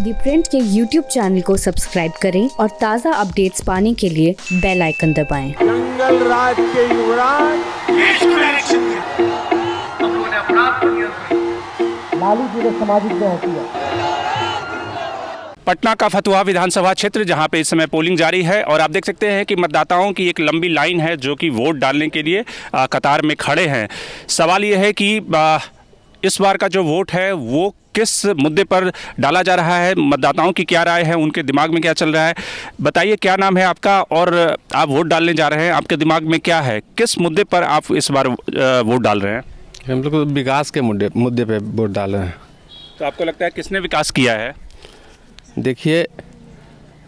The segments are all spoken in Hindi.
द प्रिंट के YouTube चैनल को सब्सक्राइब करें और ताज़ा अपडेट्स पाने के लिए बेल आइकन दबाएं। जंगल राज के युवराज देश को डायरेक्शन दिया, हम लोगों ने अपराध को नियंत्रित। लालू जी ने सामाजिक न्याय किया। पटना का फतुहा विधानसभा क्षेत्र जहां पे इस समय पोलिंग जारी है और आप देख सकते हैं कि मतदाताओं की एक लंबी लाइन है जो कि वोट डालने के लिए कतार में खड़े हैं। सवाल ये है कि इस बार का जो वोट है वो किस मुद्दे पर डाला जा रहा है, मतदाताओं की क्या राय है, उनके दिमाग में क्या चल रहा है। बताइए क्या नाम है आपका और आप वोट डालने जा रहे हैं, आपके दिमाग में क्या है, किस मुद्दे पर आप इस बार वोट डाल रहे हैं? हम लोग विकास के मुद्दे पे वोट डाल रहे हैं। तो आपको लगता है किसने विकास किया है? देखिए,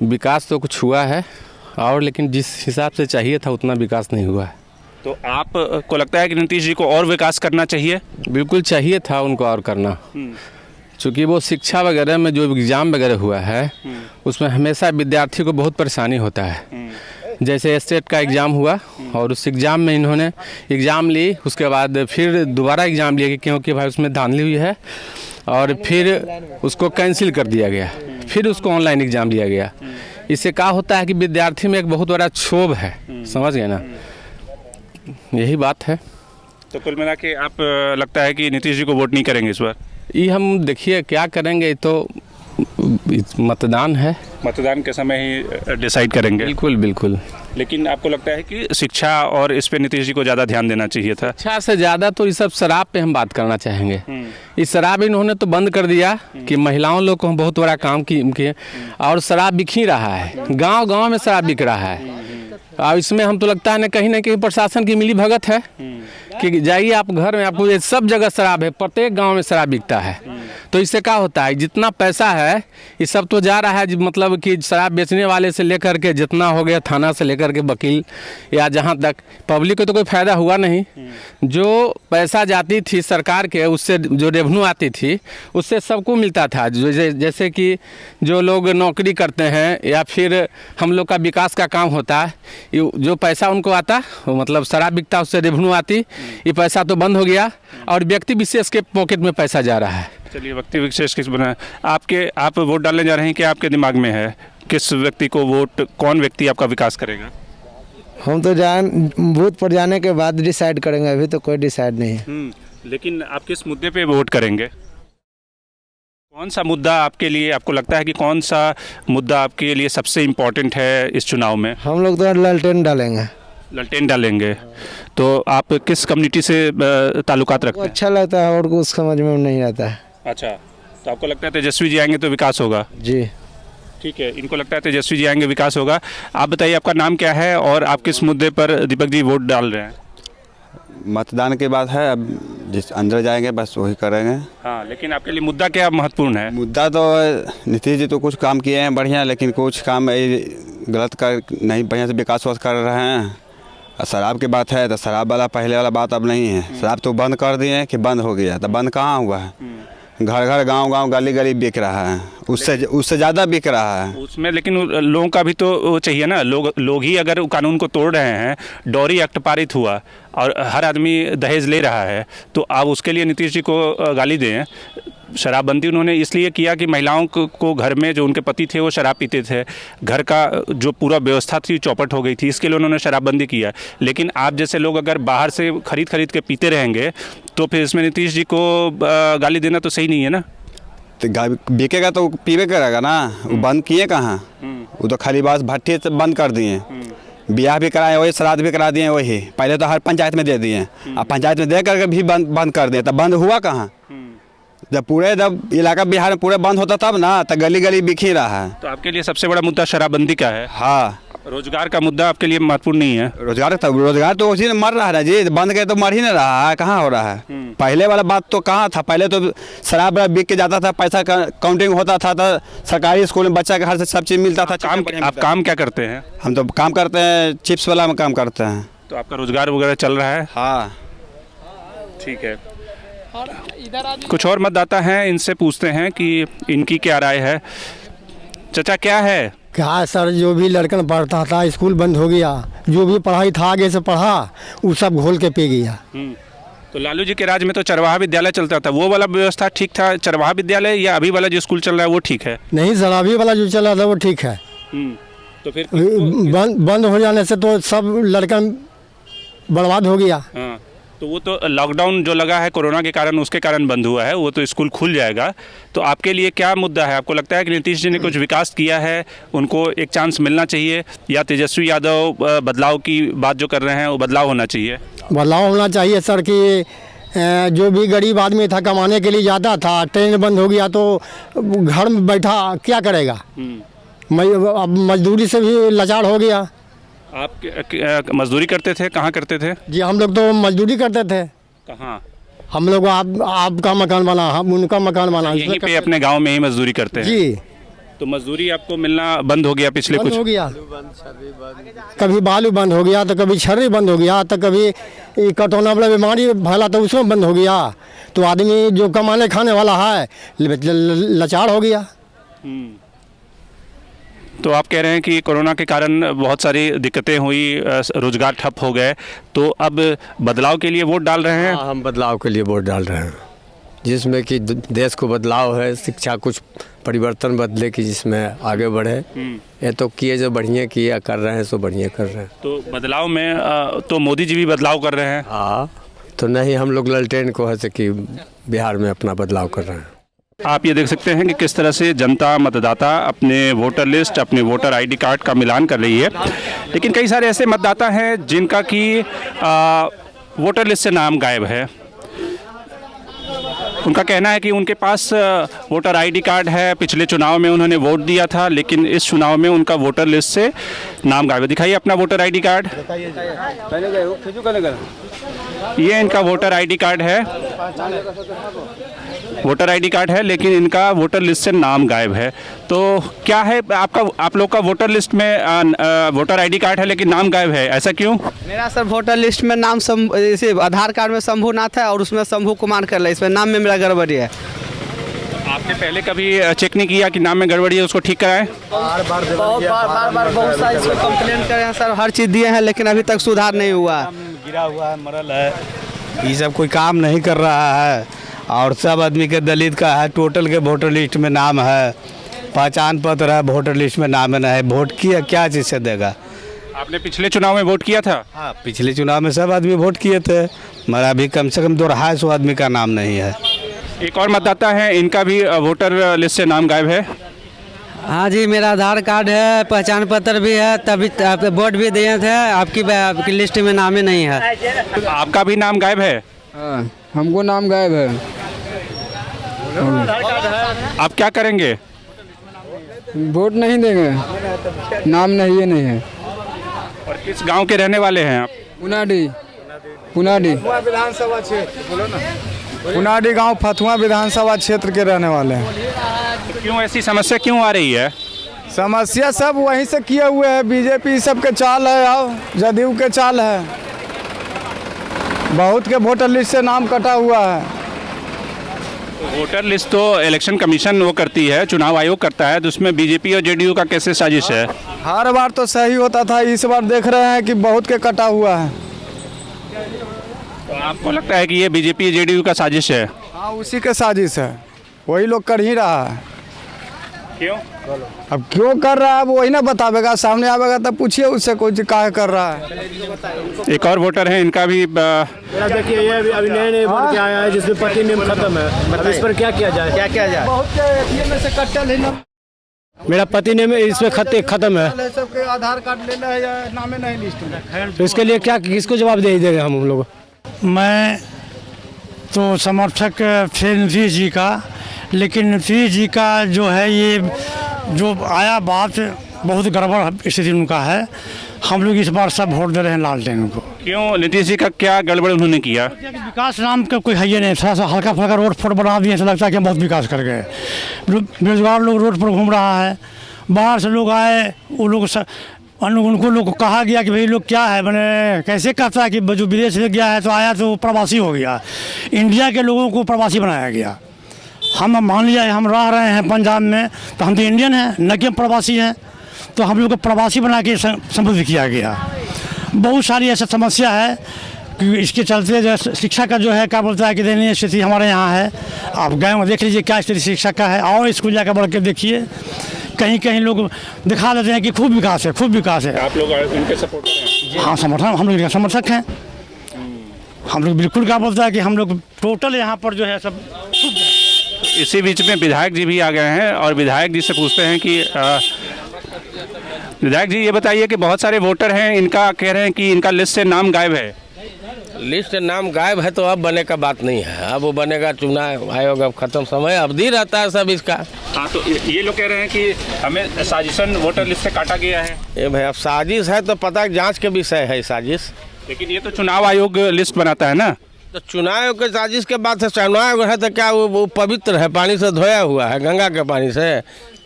विकास तो कुछ हुआ है और लेकिन जिस हिसाब से चाहिए था उतना विकास नहीं हुआ है। तो आपको लगता है कि नीतीश जी को और विकास करना चाहिए? बिल्कुल चाहिए था उनको और करना, चूँकि वो शिक्षा वगैरह में जो एग्ज़ाम वगैरह हुआ है उसमें हमेशा विद्यार्थी को बहुत परेशानी होता है। जैसे स्टेट का एग्ज़ाम हुआ और उस एग्ज़ाम में इन्होंने एग्ज़ाम ली, उसके बाद फिर दोबारा एग्ज़ाम लिया क्योंकि भाई उसमें धांधली हुई है और फिर उसको कैंसिल कर दिया गया, फिर उसको ऑनलाइन एग्ज़ाम लिया गया। इससे क्या होता है कि विद्यार्थी में एक बहुत बड़ा क्षोभ है, समझ गए ना, यही बात है। तो कुल मिला के आप लगता है कि नीतीश जी को वोट नहीं करेंगे इस बार? ये हम देखिए क्या करेंगे, तो मतदान है, मतदान के समय ही डिसाइड करेंगे। बिल्कुल बिल्कुल। लेकिन आपको लगता है कि शिक्षा और इस पे नीतीश जी को ज़्यादा ध्यान देना चाहिए था? शिक्षा से ज़्यादा तो ये सब शराब पे हम बात करना चाहेंगे। इस शराब इन्होंने तो बंद कर दिया कि महिलाओं लोग को बहुत बड़ा काम किए और शराब बिक ही रहा है, गांव गांव में शराब बिक रहा है। और इसमें हम तो लगता है ना कहीं प्रशासन की मिली भगत है कि जाइए आप घर में, आपको ये सब जगह शराब है, प्रत्येक गांव में शराब बिकता है। तो इससे क्या होता है, जितना पैसा है ये सब तो जा रहा है, मतलब कि शराब बेचने वाले से लेकर के जितना हो गया, थाना से लेकर के वकील या जहां तक पब्लिक को तो कोई फ़ायदा हुआ नहीं। जो पैसा जाती थी सरकार के, उससे जो रेवेन्यू आती थी उससे सबको मिलता था। जैसे कि जो लोग नौकरी करते हैं या फिर हम लोग का विकास का काम होता है, जो पैसा उनको आता मतलब शराब बिकता उससे रेवेन्यू आती, ये पैसा तो बंद हो गया और व्यक्ति विशेष के पॉकेट में पैसा जा रहा है। चलिए, व्यक्ति विशेष किस बना, आप वोट डालने जा रहे हैं कि आपके दिमाग में है किस व्यक्ति को वोट, कौन व्यक्ति आपका विकास करेगा? हम तो बूथ पर जाने के बाद डिसाइड करेंगे, अभी तो कोई डिसाइड नहीं है। लेकिन आप किस मुद्दे पे वोट करेंगे? कौन सा मुद्दा आपके लिए, आपको लगता है कि कौन सा मुद्दा आपके लिए सबसे इम्पोर्टेंट है इस चुनाव में? हम लोग तो लालटेन डालेंगे। लालटेन डालेंगे। तो आप किस कम्युनिटी से ताल्लुकात रखते हैं? अच्छा लगता है और कुछ समझ में नहीं आता है। अच्छा, तो आपको लगता है तेजस्वी जी आएंगे तो विकास होगा? जी ठीक है, इनको लगता है तेजस्वी जी आएंगे विकास होगा। आप बताइए आपका नाम क्या है और आप किस मुद्दे पर दीपक जी वोट डाल रहे हैं? मतदान के बाद है, अब जिस अंदर जाएंगे बस वही करेंगे। हाँ, लेकिन आपके लिए मुद्दा क्या महत्वपूर्ण है? मुद्दा तो नीतीश जी तो कुछ काम किए हैं बढ़िया, लेकिन कुछ काम गलत कर नहीं, बढ़िया से विकास कर रहे हैं। शराब की बात है तो शराब वाला पहले वाला बात अब नहीं है। शराब तो बंद कर दिए कि बंद हो गया, तो बंद कहाँ हुआ है? घर घर गांव गांव गली गली बिक रहा है, उससे ज़्यादा बिक रहा है उसमें। लेकिन लोगों का भी तो चाहिए ना, लोग ही अगर कानून को तोड़ रहे हैं, डॉरी एक्ट पारित हुआ और हर आदमी दहेज ले रहा है, तो आप उसके लिए नीतीश जी को गाली दें। शराबबंदी उन्होंने इसलिए किया कि महिलाओं को घर में जो उनके पति थे वो शराब पीते थे, घर का जो पूरा व्यवस्था थी चौपट हो गई थी, इसके लिए उन्होंने शराबबंदी किया। लेकिन आप जैसे लोग अगर बाहर से खरीद के पीते रहेंगे तो फिर इसमें नीतीश जी को गाली देना तो सही नहीं है ना। तो बिकेगा तो पीवे करेगा ना, वो बंद किए कहाँ? वो तो खाली बस भट्टी से बंद कर दिए। ब्याह भी कराए वही, श्राद्ध भी करा दिए वही, पहले तो हर पंचायत में दे दिए, अब पंचायत में दे करके भी बंद कर दिए, तब बंद हुआ कहाँ? जब इलाका बिहार में पूरे बंद होता तब ना, तो गली गली बिक ही रहा है। तो आपके लिए सबसे बड़ा मुद्दा शराबबंदी का है? हाँ। रोजगार का मुद्दा आपके लिए महत्वपूर्ण नहीं है? रोजगार तो उसी मर रहा है ना जी, बंद के तो मर ही नहीं रहा है, कहाँ हो रहा है? पहले वाला बात तो कहाँ था? पहले तो शराब बिक के जाता था, पैसा का काउंटिंग होता था, तो सरकारी स्कूल में बच्चा के हर से सब चीज़ मिलता था। आप काम क्या करते हैं? हम तो काम करते हैं, चिप्स वाला में काम करते हैं। तो आपका रोजगार वगैरह चल रहा है? हाँ ठीक है। कुछ और मतदाता हैं, इनसे पूछते हैं कि इनकी क्या राय है। चाचा क्या है? क्या सर, जो भी लड़कन पढ़ता था स्कूल बंद हो गया, जो भी पढ़ाई था आगे से पढ़ा वो सब घोल के पी गया। तो लालू जी के राज में तो चरवाहा विद्यालय चलता था, वो वाला व्यवस्था ठीक था चरवाहा विद्यालय, या अभी वाला जो स्कूल चल रहा है वो ठीक है? नहीं सर, अभी वाला जो चला था वो ठीक है। तो फिर बंद हो जाने से तो सब लड़का बर्बाद हो गया। हाँ, तो वो तो लॉकडाउन जो लगा है कोरोना के कारण, उसके कारण बंद हुआ है, वो तो स्कूल खुल जाएगा। तो आपके लिए क्या मुद्दा है? आपको लगता है कि नीतीश जी ने कुछ विकास किया है, उनको एक चांस मिलना चाहिए, या तेजस्वी यादव बदलाव की बात जो कर रहे हैं वो बदलाव होना चाहिए? बदलाव होना चाहिए सर कि जो भी गरीब आदमी था कमाने के लिए जाता था, ट्रेन बंद हो गया तो घर में बैठा क्या करेगा? अब मजदूरी से भी लाचार हो गया। आप मजदूरी करते थे? कहाँ करते थे? जी हम लोग तो मजदूरी करते थे। कहाँ? हम लोग आपका मकान बना, हम उनका मकान बना, यहीं पे अपने गांव में ही मजदूरी करते हैं? जी। तो मजदूरी आपको मिलना बंद हो गया पिछले कुछ? हो गया, कभी बालू बंद हो गया, तो कभी छर्री बंद हो गया, तो कभी कटौना वाला बीमारी फैला तो उसमें बंद हो गया। तो आदमी जो कमाने खाने वाला है लाचार हो गया। तो आप कह रहे हैं कि कोरोना के कारण बहुत सारी दिक्कतें हुई, रोजगार ठप हो गए, तो अब बदलाव के लिए वोट डाल रहे हैं? हाँ, हम बदलाव के लिए वोट डाल रहे हैं, जिसमें कि देश को बदलाव है, शिक्षा कुछ परिवर्तन बदले कि जिसमें आगे बढ़े। ये तो किए जो बढ़िया किए कर रहे हैं सो बढ़िया कर रहे हैं। तो बदलाव में तो मोदी जी भी बदलाव कर रहे हैं? हाँ, तो नहीं हम लोग ललटेन को है से कि बिहार में अपना बदलाव कर रहे हैं। आप ये देख सकते हैं कि किस तरह से जनता मतदाता अपने वोटर लिस्ट, अपने वोटर आईडी कार्ड का मिलान कर रही है। लेकिन कई सारे ऐसे मतदाता हैं जिनका कि वोटर लिस्ट से नाम गायब है। उनका कहना है कि उनके पास वोटर आईडी कार्ड है, पिछले चुनाव में उन्होंने वोट दिया था, लेकिन इस चुनाव में उनका वोटर लिस्ट से नाम गायब है। दिखाइए अपना वोटर आईडी कार्ड। ये इनका वोटर आईडी कार्ड है, वोटर आईडी कार्ड है, लेकिन इनका वोटर लिस्ट से नाम गायब है। तो क्या है आपका, आप लोग का वोटर लिस्ट में वोटर आईडी कार्ड है लेकिन नाम गायब है, ऐसा क्यों? मेरा सर वोटर लिस्ट में नाम जैसे आधार कार्ड में शंभूनाथ है और उसमें शंभू कुमार कर ले, इसमें नाम में मेरा गड़बड़ी है। आपने पहले कभी चेक नहीं किया कि नाम में गड़बड़ी है, उसको ठीक कराएं? बार बहुत सारी कंप्लेंट करे हैं सर, हर चीज़ दिए हैं, लेकिन अभी तक सुधार नहीं हुआ। गिरा हुआ है, मरल है, ये सब कोई काम नहीं कर रहा है। और सब आदमी के दलित का है, टोटल के वोटर लिस्ट में नाम है, पहचान पत्र है, वोटर लिस्ट में नाम है, नहीं वोट किया क्या चीज़ से देगा? आपने पिछले चुनाव में वोट किया था? हाँ, पिछले चुनाव में सब आदमी वोट किए थे, मगर अभी कम से कम 250 आदमी का नाम नहीं है। एक और मतदाता है, इनका भी वोटर लिस्ट से नाम गायब है। हाँ जी, मेरा आधार कार्ड है, पहचान पत्र भी है, तभी वोट भी दिए थे, आपकी लिस्ट में नाम ही नहीं है। आपका भी नाम गायब है? हाँ, हमको नाम गायब है। आप क्या करेंगे? वोट नहीं देंगे, नाम नहीं, ये नहीं है। और किस गांव के रहने वाले हैं आप? पुनाडी विधानसभा क्षेत्र, पुनाडी गांव फतुआ विधानसभा क्षेत्र के रहने वाले हैं। तो क्यों ऐसी समस्या क्यों आ रही है? समस्या सब वहीं से किए हुए हैं, बीजेपी सब के चाल है और जदयू के चाल है। बहुत के वोटर लिस्ट से नाम कटा हुआ है। वोटर लिस्ट तो इलेक्शन कमीशन वो करती है, चुनाव आयोग करता है, तो उसमें बीजेपी और जेडीयू का कैसे साजिश है? हर बार तो सही होता था, इस बार देख रहे हैं कि बहुत के कटा हुआ है। तो आपको लगता है कि ये बीजेपी जेडीयू का साजिश है? हाँ, उसी के साजिश है, वही लोग कर ही रहा है। क्यों? अब क्यों कर रहा है वही ना बतावेगा, सामने आवेगा तब पूछिए उससे कुछ काहे कर रहा है। एक और वोटर है, इनका भी देखिए ये अभी नए वोट क्या आया है जिसमें पति नेम खत्म है, इस पर क्या किया जाए? क्या किया जाए? मेरा पति नेम इसमें खत्म है, सबके आधार कार्ड लेना है या नामे नहीं लिस्ट में, तो इसके लिए क्या किसको जवाब दे देंगे हम लोग? मैं तो समर्थक थे नीतीश जी का, लेकिन नीतीश जी का जो है ये जो आया बात बहुत गड़बड़ स्थिति उनका है। हम लोग इस बार सब वोट दे रहे हैं लालटेन को। क्यों? नीतीश जी का क्या गड़बड़ उन्होंने किया? विकास नाम का कोई है ही नहीं, थोड़ा सा हल्का फुल्का रोड फोड बना दिए, ऐसा लगता है कि हम बहुत विकास कर गए। बेरोजगार लोग रोड पर घूम रहा है, बाहर से लोग आए, वो लोग उनको लोग को कहा गया कि भाई लोग क्या है, मैंने कैसे कहता है कि जो विदेश से गया है तो आया तो प्रवासी हो गया। इंडिया के लोगों को प्रवासी बनाया गया। हम मान लिया हम रह रहे हैं पंजाब में, तो हम तो इंडियन हैं, न कि प्रवासी हैं, तो हम लोग को प्रवासी बना के संबोधित किया गया। बहुत सारी ऐसा समस्या है क्योंकि इसके चलते जो शिक्षा का जो है क्या बोलता है कि दयनीय स्थिति हमारे यहाँ है। आप गए हो देख लीजिए क्या स्थिति शिक्षा का है, और स्कूल जाकर बढ़ के देखिए, कहीं कहीं लोग दिखा देते हैं कि खूब विकास है, खूब विकास है। आप लोग इनके सपोर्टर हैं? हाँ, समर्थन, हम लोग इनके समर्थक हैं। हम लोग बिल्कुल क्या बोलता है कि हम लोग टोटल यहाँ पर जो है सब। इसी बीच में विधायक जी भी आ गए हैं और विधायक जी से पूछते हैं कि विधायक जी ये बताइए कि बहुत सारे वोटर हैं, इनका कह रहे हैं कि इनका लिस्ट से नाम गायब है। लिस्ट नाम गायब है तो अब बने का बात नहीं है, अब वो बनेगा चुनाव आयोग, अब खत्म समय अवधि रहता है सब इसका। हाँ, तो ये लोग कह रहे हैं कि हमें साजिशन वोटर लिस्ट से काटा गया है। ये भाई अब साजिश है तो पता है, जांच के विषय है साजिश, लेकिन ये तो चुनाव आयोग लिस्ट बनाता है ना। तो चुनाव के साजिश के बाद से चुनाव है तो क्या वो पवित्र है, पानी से धोया हुआ है, गंगा के पानी से,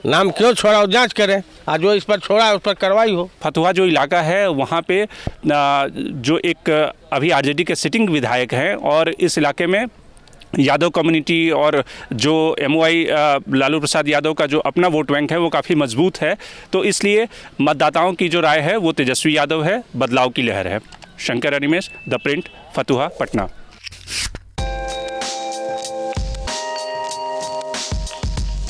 नाम क्यों छोड़ा हो, जांच करें, आज जो इस पर छोड़ा है उस पर कार्रवाई हो। फतुहा जो इलाका है वहाँ पे जो एक अभी आरजेडी के सिटिंग विधायक हैं और इस इलाके में यादव कम्युनिटी और जो एमओआई लालू प्रसाद यादव का जो अपना वोट बैंक है वो काफ़ी मजबूत है, तो इसलिए मतदाताओं की जो राय है वो तेजस्वी यादव है, बदलाव की लहर है। Shankar Animesh, the print, Fatuha, Patna.